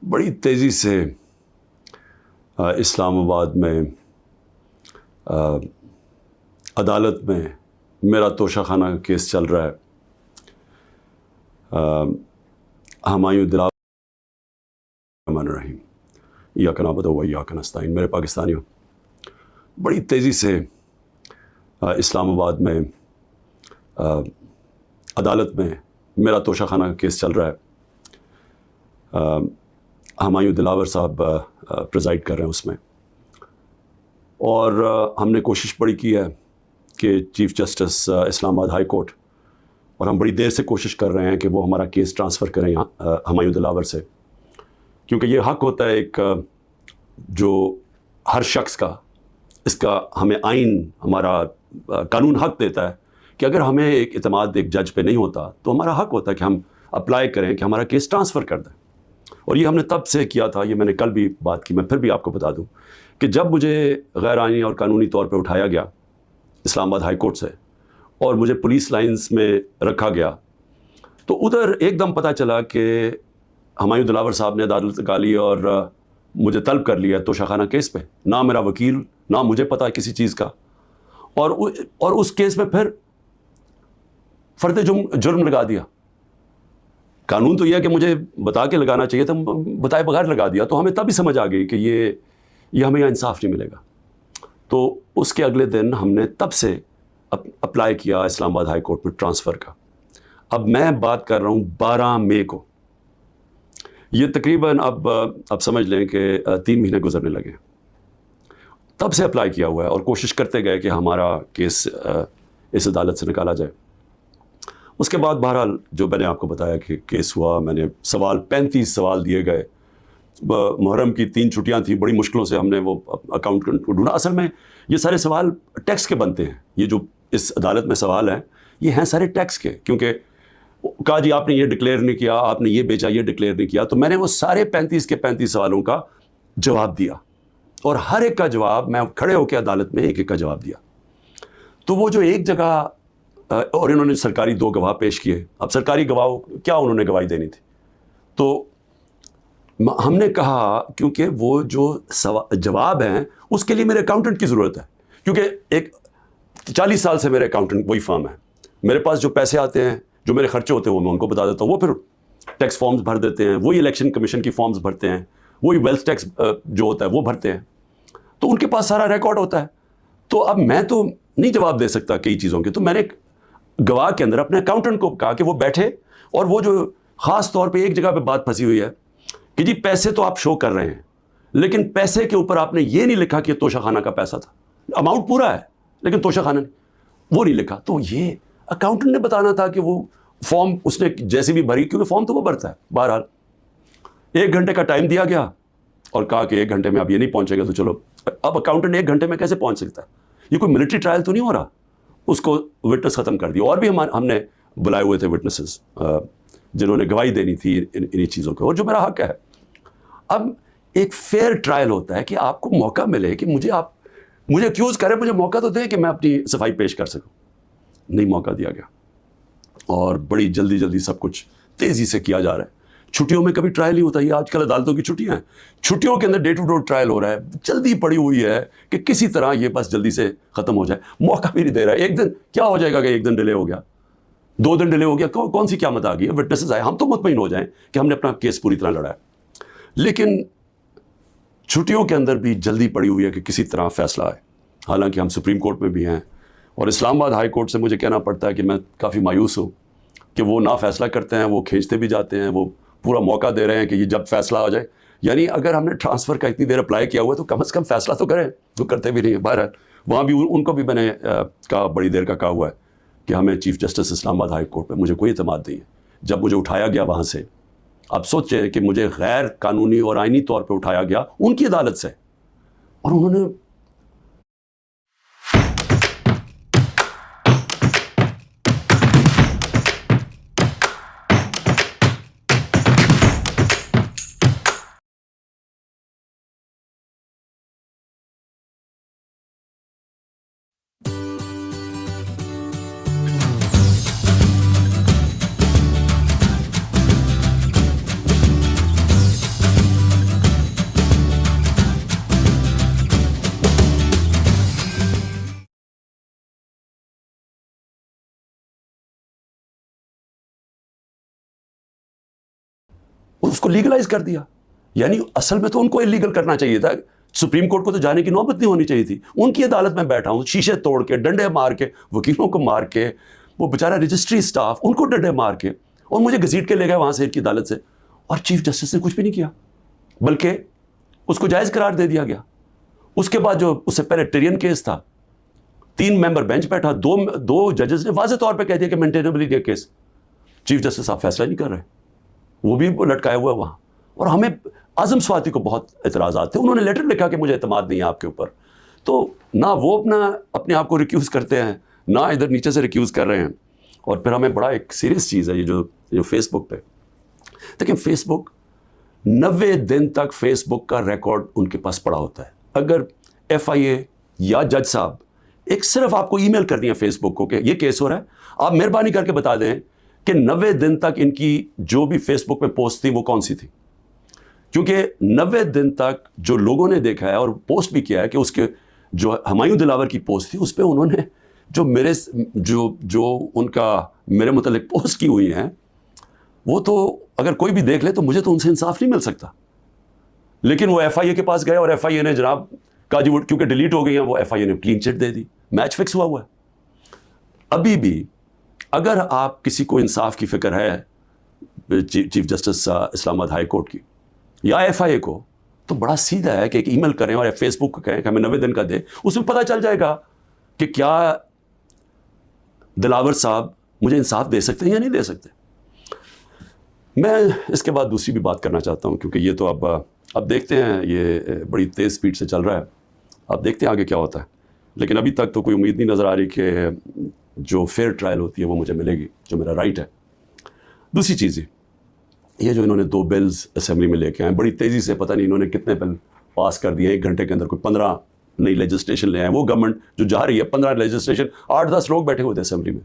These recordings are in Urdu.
بڑی تیزی سے اسلام آباد میں عدالت میں میرا توشہ خانہ کیس چل رہا ہے. ہمایوں دلاور الرحمن الرحیم ایاک نعبد و ایاک نستعین. میرے پاکستانیوں، بڑی تیزی سے اسلام آباد میں عدالت میں میرا توشہ خانہ کیس چل رہا ہے. ہمایوں دلاور صاحب پریزائڈ کر رہے ہیں اس میں، اور ہم نے کوشش بڑی کی ہے کہ چیف جسٹس اسلام آباد ہائی کورٹ، اور ہم بڑی دیر سے کوشش کر رہے ہیں کہ وہ ہمارا کیس ٹرانسفر کریں ہمایوں دلاور سے، کیونکہ یہ حق ہوتا ہے ایک جو ہر شخص کا، اس کا ہمیں آئین، ہمارا قانون حق دیتا ہے کہ اگر ہمیں ایک اعتماد ایک جج پہ نہیں ہوتا تو ہمارا حق ہوتا ہے کہ ہم اپلائی کریں کہ ہمارا کیس ٹرانسفر کر دیں. اور یہ ہم نے تب سے کیا تھا، یہ میں نے کل بھی بات کی، میں پھر بھی آپ کو بتا دوں کہ جب مجھے غیر آئینی اور قانونی طور پہ اٹھایا گیا اسلام آباد ہائی کورٹ سے اور مجھے پولیس لائنز میں رکھا گیا، تو ادھر ایک دم پتہ چلا کہ ہمایوں دلاور صاحب نے عدالت نکالی اور مجھے طلب کر لیا توشہ خانہ کیس پہ. نہ میرا وکیل، نہ مجھے پتہ کسی چیز کا، اور اس کیس میں پھر فرد جرم لگا دیا. قانون تو یہ ہے کہ مجھے بتا کے لگانا چاہیے تھا، بتائے بغیر لگا دیا. تو ہمیں تب ہی سمجھ آ گئی کہ یہ ہمیں یہاں انصاف نہیں ملے گا. تو اس کے اگلے دن ہم نے تب سے اپلائی کیا اسلام آباد ہائی کورٹ میں ٹرانسفر کا. اب میں بات کر رہا ہوں 12 مئی کو، یہ تقریباً اب سمجھ لیں کہ 3 مہینے گزرنے لگے. تب سے اپلائی کیا ہوا ہے اور کوشش کرتے گئے کہ ہمارا کیس اس عدالت سے نکالا جائے. اس کے بعد بہرحال جو میں نے آپ کو بتایا کہ کیس ہوا، میں نے 35 سوال دیے گئے. محرم کی 3 چھٹیاں تھیں، بڑی مشکلوں سے ہم نے وہ اکاؤنٹنٹ کو ڈھونڈا. اصل میں یہ سارے سوال ٹیکس کے بنتے ہیں. یہ جو اس عدالت میں سوال ہیں یہ ہیں سارے ٹیکس کے، کیونکہ کہا جی آپ نے یہ ڈکلیئر نہیں کیا، آپ نے یہ بیچا، یہ ڈکلیئر نہیں کیا. تو میں نے وہ سارے 35 کے 35 سوالوں کا جواب دیا، اور ہر ایک کا جواب میں کھڑے ہو کے عدالت میں ایک ایک کا جواب دیا. تو وہ جو ایک جگہ، اور انہوں نے سرکاری 2 گواہ پیش کیے. اب سرکاری گواہ کیا انہوں نے گواہی دینی تھی، تو ہم نے کہا کیونکہ وہ جو جواب ہیں اس کے لیے میرے اکاؤنٹنٹ کی ضرورت ہے، کیونکہ ایک 40 سال سے میرے اکاؤنٹنٹ وہی فرم ہے. میرے پاس جو پیسے آتے ہیں، جو میرے خرچے ہوتے ہیں، وہ میں ان کو بتا دیتا ہوں. وہ پھر ٹیکس فارمز بھر دیتے ہیں، وہی الیکشن کمیشن کی فارمز بھرتے ہیں، وہی ویلتھ ٹیکس جو ہوتا ہے وہ بھرتے ہیں. تو ان کے پاس سارا ریکارڈ ہوتا ہے. تو اب میں تو نہیں جواب دے سکتا کئی چیزوں کے. تو میں نے گواہ کے اندر اپنے اکاؤنٹنٹ کو کہا کہ وہ بیٹھے، اور وہ جو خاص طور پہ ایک جگہ پہ بات پھنسی ہوئی ہے کہ جی پیسے تو آپ شو کر رہے ہیں، لیکن پیسے کے اوپر آپ نے یہ نہیں لکھا کہ توشہ خانہ کا پیسہ تھا. اماؤنٹ پورا ہے لیکن توشہ خانہ وہ نہیں لکھا. تو یہ اکاؤنٹنٹ نے بتانا تھا کہ وہ فارم اس نے جیسے بھی بھری، کیونکہ فارم تو وہ بھرتا ہے. بہرحال 1 گھنٹے کا ٹائم دیا گیا اور کہا کہ 1 گھنٹے میں اب یہ نہیں پہنچے گا تو چلو. اب اکاؤنٹنٹ 1 گھنٹے میں کیسے پہنچ سکتا ہے؟ یہ کوئی ملٹری ٹرائل تو نہیں ہو رہا. اس کو وٹنس ختم کر دیا. اور بھی ہم نے بلائے ہوئے تھے وٹنسز جنہوں نے گواہی دینی تھی انہی چیزوں کو، اور جو میرا حق ہے. اب ایک فیئر ٹرائل ہوتا ہے کہ آپ کو موقع ملے کہ مجھے ایکیوز کریں، مجھے موقع تو دیں کہ میں اپنی صفائی پیش کر سکوں. نہیں موقع دیا گیا، اور بڑی جلدی سب کچھ تیزی سے کیا جا رہا ہے. چھٹیوں میں کبھی ٹرائل نہیں ہوتا. یہ آج کل عدالتوں کی چھٹیاں ہیں، چھٹیوں کے another day to day trial ہو رہا ہے. جلدی پڑی ہوئی ہے کہ کسی طرح یہ بس جلدی سے ختم ہو جائے. موقع بھی نہیں دے رہا ہے. ایک دن کیا ہو جائے گا کہ 1 دن ڈیلے ہو گیا، 2 دن ڈیلے ہو گیا، کون سی قیامت آ گئی ہے؟ وٹنسز آئے، ہم تو مطمئن ہو جائیں کہ ہم نے اپنا کیس پوری طرح لڑا ہے. لیکن چھٹیوں کے اندر بھی جلدی پڑی ہوئی ہے کہ کسی طرح فیصلہ آئے. حالانکہ ہم سپریم کورٹ میں بھی ہیں، اور اسلام آباد ہائی کورٹ سے مجھے کہنا پڑتا ہے کہ میں کافی مایوس ہوں کہ وہ نہ فیصلہ کرتے ہیں، وہ کھینچتے بھی جاتے ہیں، وہ پورا موقع دے رہے ہیں کہ یہ جب فیصلہ آ جائے. یعنی اگر ہم نے ٹرانسفر کا اتنی دیر اپلائی کیا ہوا ہے تو کم از کم فیصلہ تو کریں. وہ کرتے بھی نہیں ہیں. بہرحال وہاں بھی ان کو بھی میں نے کہا، بڑی دیر کا کہا ہوا ہے کہ ہمیں چیف جسٹس اسلام آباد ہائی کورٹ پہ مجھے کوئی اعتماد نہیں ہے. جب مجھے اٹھایا گیا وہاں سے، اب سوچیں کہ مجھے غیر قانونی اور آئینی طور پہ اٹھایا گیا ان کی عدالت سے، اور انہوں نے اس کو لیگلائز کر دیا. یعنی اصل میں تو ان کو انلیگل کرنا چاہیے تھا. سپریم کورٹ کو تو جانے کی نوبت نہیں ہونی چاہیے تھی. ان کی عدالت میں بیٹھا ہوں, شیشے توڑ کے, ڈنڈے مار کے, وکیلوں کو مار کے, وہ بیچارہ رجسٹری اسٹاف ان کو ڈنڈے مار کے, اور مجھے گھسیٹ کے لے گئے وہاں سے ان کی عدالت سے, اور چیف جسٹس نے کچھ بھی نہیں کیا, بلکہ اس کو جائز قرار دے دیا گیا. اس کے بعد جو اس سے پہلے ٹرین کیس تھا, 3 ممبر بینچ بیٹھا, دو ججز نے واضح طور پہ کہہ دیا کہ مینٹینیبل یہ کیس, چیف جسٹس صاحب فیصلہ نہیں کر رہے, وہ بھی لٹکائے ہوا ہے وہاں. اور ہمیں اعظم سواتی کو بہت اعتراضات تھے, انہوں نے لیٹر لکھا کہ مجھے اعتماد نہیں ہے آپ کے اوپر. تو نہ وہ اپنے آپ کو ریکیوز کرتے ہیں, نہ ادھر نیچے سے ریکیوز کر رہے ہیں. اور پھر ہمیں بڑا ایک سیریس چیز ہے یہ جو فیس بک پہ دیکھیں, فیس بک 90 دن تک فیس بک کا ریکارڈ ان کے پاس پڑا ہوتا ہے. اگر FIA یا جج صاحب ایک صرف آپ کو ای میل کر دیا فیس بک کو کہ یہ کیس ہو رہا ہے, آپ مہربانی کر کے بتا دیں کہ 90 دن تک ان کی جو بھی فیس بک پہ پوسٹ تھی وہ کون سی تھی. کیونکہ 90 دن تک جو لوگوں نے دیکھا ہے اور پوسٹ بھی کیا ہے کہ اس کے جو ہمایوں دلاور کی پوسٹ تھی, اس پہ انہوں نے جو ان کا میرے متعلق پوسٹ کی ہوئی ہیں, وہ تو اگر کوئی بھی دیکھ لے تو مجھے تو ان سے انصاف نہیں مل سکتا. لیکن وہ FIA کے پاس گئے اور FIA نے جناب کہا جی وہ کیونکہ ڈیلیٹ ہو گئی ہیں, وہ FIA نے کلین چٹ دے دی, میچ فکس ہوا ہے. ابھی بھی اگر آپ کسی کو انصاف کی فکر ہے چیف جسٹس اسلام آباد ہائی کورٹ کی یا FIA کو, تو بڑا سیدھا ہے کہ ایک ای میل کریں اور فیس بک کو کہیں کہ ہمیں 90 دن کا دے. اس میں پتہ چل جائے گا کہ کیا دلاور صاحب مجھے انصاف دے سکتے ہیں یا نہیں دے سکتے. میں اس کے بعد دوسری بھی بات کرنا چاہتا ہوں, کیونکہ یہ تو اب دیکھتے ہیں, یہ بڑی تیز سپیڈ سے چل رہا ہے, اب دیکھتے ہیں آگے کیا ہوتا ہے. لیکن ابھی تک تو کوئی امید نہیں نظر آ رہی کہ جو فیئر ٹرائل ہوتی ہے وہ مجھے ملے گی, جو میرا رائٹ ہے. دوسری چیز یہ جو انہوں نے 2 بلز اسمبلی میں لے کے آئے, بڑی تیزی سے, پتہ نہیں انہوں نے کتنے بل پاس کر دیے 1 گھنٹے کے اندر, کوئی 15 نئی لیجسلیشن لے آئے. وہ گورنمنٹ جو جا رہی ہے 15 لیجسلیشن, 8-10 لوگ بیٹھے ہوئے تھے اسمبلی میں,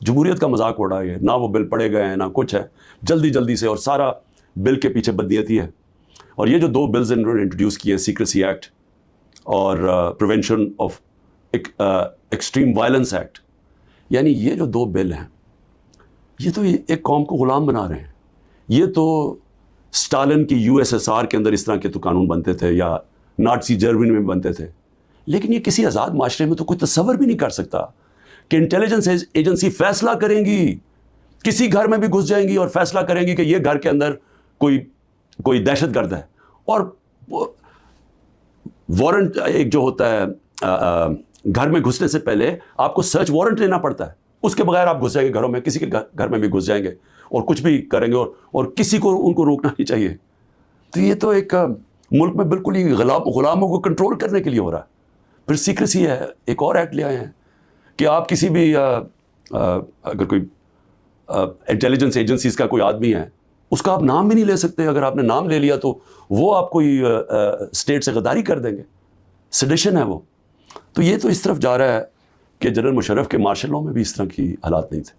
جمہوریت کا مذاق اڑا ہے. نہ وہ بل پڑے گئے ہیں نہ کچھ ہے, جلدی سے, اور سارا بل کے پیچھے بدنیتی ہے. اور یہ جو 2 بلز انہوں نے انٹروڈیوس کیے ہیں, سیکریسی ایکٹ اور prevention of extreme violence act, یعنی یہ جو 2 بل ہیں یہ تو ایک قوم کو غلام بنا رہے ہیں. یہ تو اسٹالن کی USSR کے اندر اس طرح کے تو قانون بنتے تھے, یا نازی جرمنی میں بنتے تھے. لیکن یہ کسی آزاد معاشرے میں تو کوئی تصور بھی نہیں کر سکتا کہ انٹیلیجنس ایجنسی فیصلہ کریں گی, کسی گھر میں بھی گھس جائیں گی اور فیصلہ کریں گی کہ یہ گھر کے اندر کوئی دہشت گرد ہے, اور وارنٹ ایک جو ہوتا ہے گھر میں گھسنے سے پہلے آپ کو سرچ وارنٹ لینا پڑتا ہے, اس کے بغیر آپ گھس جائیں گے گھروں میں, کسی کے گھر میں بھی گھس جائیں گے اور کچھ بھی کریں گے, اور کسی کو ان کو روکنا نہیں چاہیے. تو یہ تو ایک ملک میں بالکل ہی غلاموں کو کنٹرول کرنے کے لیے ہو رہا ہے. پھر سیکریسی ہے, ایک اور ایکٹ لے آئے ہیں کہ آپ کسی بھی اگر کوئی انٹیلیجنس ایجنسیز کا کوئی آدمی ہے, اس کا آپ نام بھی نہیں لے سکتے. اگر آپ نے نام لے لیا تو وہ آپ کوئی اسٹیٹ سے غداری کر دیں گے, سیڈیشن ہے وہ. تو یہ تو اس طرف جا رہا ہے کہ جنرل مشرف کے مارشل لاء میں بھی اس طرح کی حالات نہیں تھے.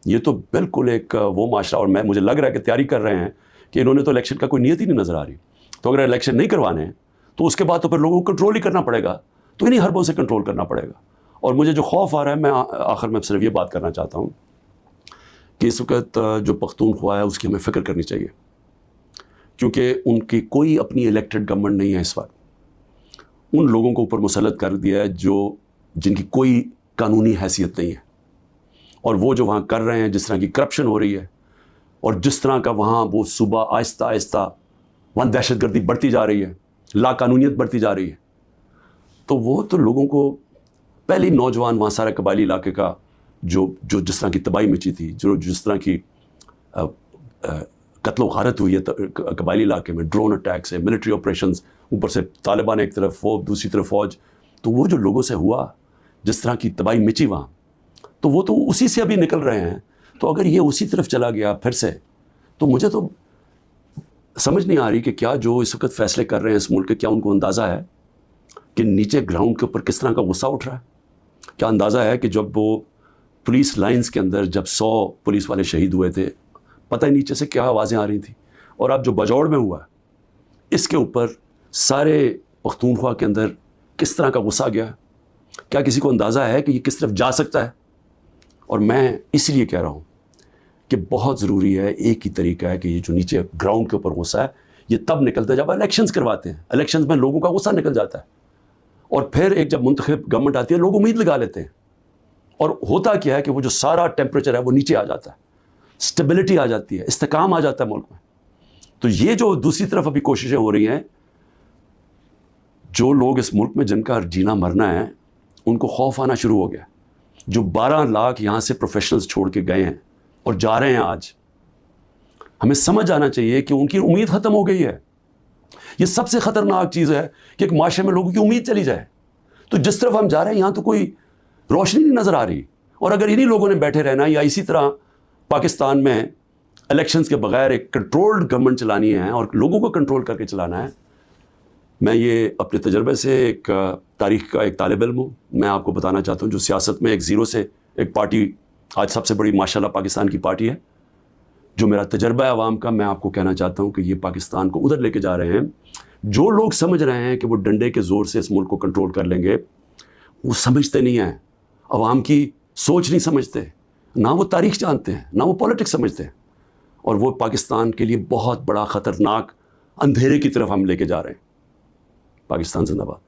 یہ تو بالکل ایک وہ معاشرہ, اور مجھے لگ رہا ہے کہ تیاری کر رہے ہیں کہ انہوں نے تو الیکشن کا کوئی نیت ہی نہیں نظر آ رہی. تو اگر الیکشن نہیں کروانے ہیں تو اس کے بعد تو پھر لوگوں کو کنٹرول ہی کرنا پڑے گا, تو انہیں حربوں سے کنٹرول کرنا پڑے گا. اور مجھے جو خوف آ رہا ہے, میں آخر میں صرف یہ بات کرنا چاہتا ہوں کہ اس وقت جو پختونخوا ہے اس کی ہمیں فکر کرنی چاہیے, کیونکہ ان کی کوئی اپنی الیکٹڈ گورنمنٹ نہیں ہے اس وقت. ان لوگوں کو اوپر مسلط کر دیا ہے جن کی کوئی قانونی حیثیت نہیں ہے, اور وہ جو وہاں کر رہے ہیں, جس طرح کی کرپشن ہو رہی ہے, اور جس طرح کا وہاں وہ صوبہ آہستہ آہستہ وہاں دہشت گردی بڑھتی جا رہی ہے, لا قانونیت بڑھتی جا رہی ہے. تو وہ تو لوگوں کو پہلی نوجوان وہاں سارے قبائلی علاقے کا جو جس طرح کی تباہی مچی تھی, جو جس طرح کی قتل و غارت ہوئی ہے قبائلی علاقے میں, ڈرون اٹیکس ہے, ملٹری آپریشنز, اوپر سے طالبان ایک طرف, وہ دوسری طرف فوج, تو وہ جو لوگوں سے ہوا, جس طرح کی تباہی مچی وہاں, تو وہ تو اسی سے ابھی نکل رہے ہیں. تو اگر یہ اسی طرف چلا گیا پھر سے, تو مجھے تو سمجھ نہیں آ رہی کہ کیا جو اس وقت فیصلے کر رہے ہیں اس ملک کے, کیا ان کو اندازہ ہے کہ نیچے گراؤنڈ کے اوپر کس طرح کا غصہ اٹھ رہا ہے. کیا اندازہ ہے کہ جب وہ پولیس لائنز کے اندر جب 100 پولیس والے شہید ہوئے تھے, پتہ ہی نیچے سے کیا آوازیں آ رہی تھیں. اور اب جو بجوڑ میں ہوا اس کے اوپر سارے پختونخوا کے اندر کس طرح کا غصہ گیا. کیا کسی کو اندازہ ہے کہ یہ کس طرف جا سکتا ہے. اور میں اس لیے کہہ رہا ہوں کہ بہت ضروری ہے، ایک ہی طریقہ ہے کہ یہ جو نیچے گراؤنڈ کے اوپر غصہ ہے یہ تب نکلتا ہے جب الیکشنز کرواتے ہیں. الیکشنز میں لوگوں کا غصہ نکل جاتا ہے اور پھر ایک جب منتخب گورنمنٹ آتی ہے لوگ امید لگا لیتے ہیں، اور ہوتا کیا ہے کہ وہ جو سارا ٹیمپریچر ہے وہ نیچے آ جاتا ہے، اسٹیبلٹی آ جاتی ہے، استحکام آ جاتا ہے ملک میں. تو یہ جو دوسری طرف ابھی کوششیں ہو رہی ہیں، جو لوگ اس ملک میں جن کا جینا مرنا ہے ان کو خوف آنا شروع ہو گیا. جو 12 لاکھ یہاں سے پروفیشنلز چھوڑ کے گئے ہیں اور جا رہے ہیں آج، ہمیں سمجھ آنا چاہیے کہ ان کی امید ختم ہو گئی ہے. یہ سب سے خطرناک چیز ہے کہ ایک معاشرے میں لوگوں کی امید چلی جائے. تو جس طرف ہم جا رہے ہیں یہاں تو کوئی روشنی نہیں نظر آ رہی، اور اگر انہی لوگوں نے بیٹھے رہنا یا اسی طرح پاکستان میں الیکشنز کے بغیر ایک کنٹرولڈ گورنمنٹ چلانی ہے اور لوگوں کو کنٹرول کر کے چلانا ہے. میں یہ اپنے تجربے سے ایک تاریخ کا ایک طالب علم ہوں، میں آپ کو بتانا چاہتا ہوں جو سیاست میں ایک زیرو سے ایک پارٹی آج سب سے بڑی ماشاءاللہ پاکستان کی پارٹی ہے، جو میرا تجربہ ہے عوام کا، میں آپ کو کہنا چاہتا ہوں کہ یہ پاکستان کو ادھر لے کے جا رہے ہیں. جو لوگ سمجھ رہے ہیں کہ وہ ڈنڈے کے زور سے اس ملک کو کنٹرول کر لیں گے، وہ سمجھتے نہیں ہیں، عوام کی سوچ نہیں سمجھتے، نہ وہ تاریخ جانتے ہیں نہ وہ پولیٹکس سمجھتے ہیں، اور وہ پاکستان کے لیے بہت بڑا خطرناک اندھیرے کی طرف ہم لے کے جا رہے ہیں. پاکستان زندہ باد.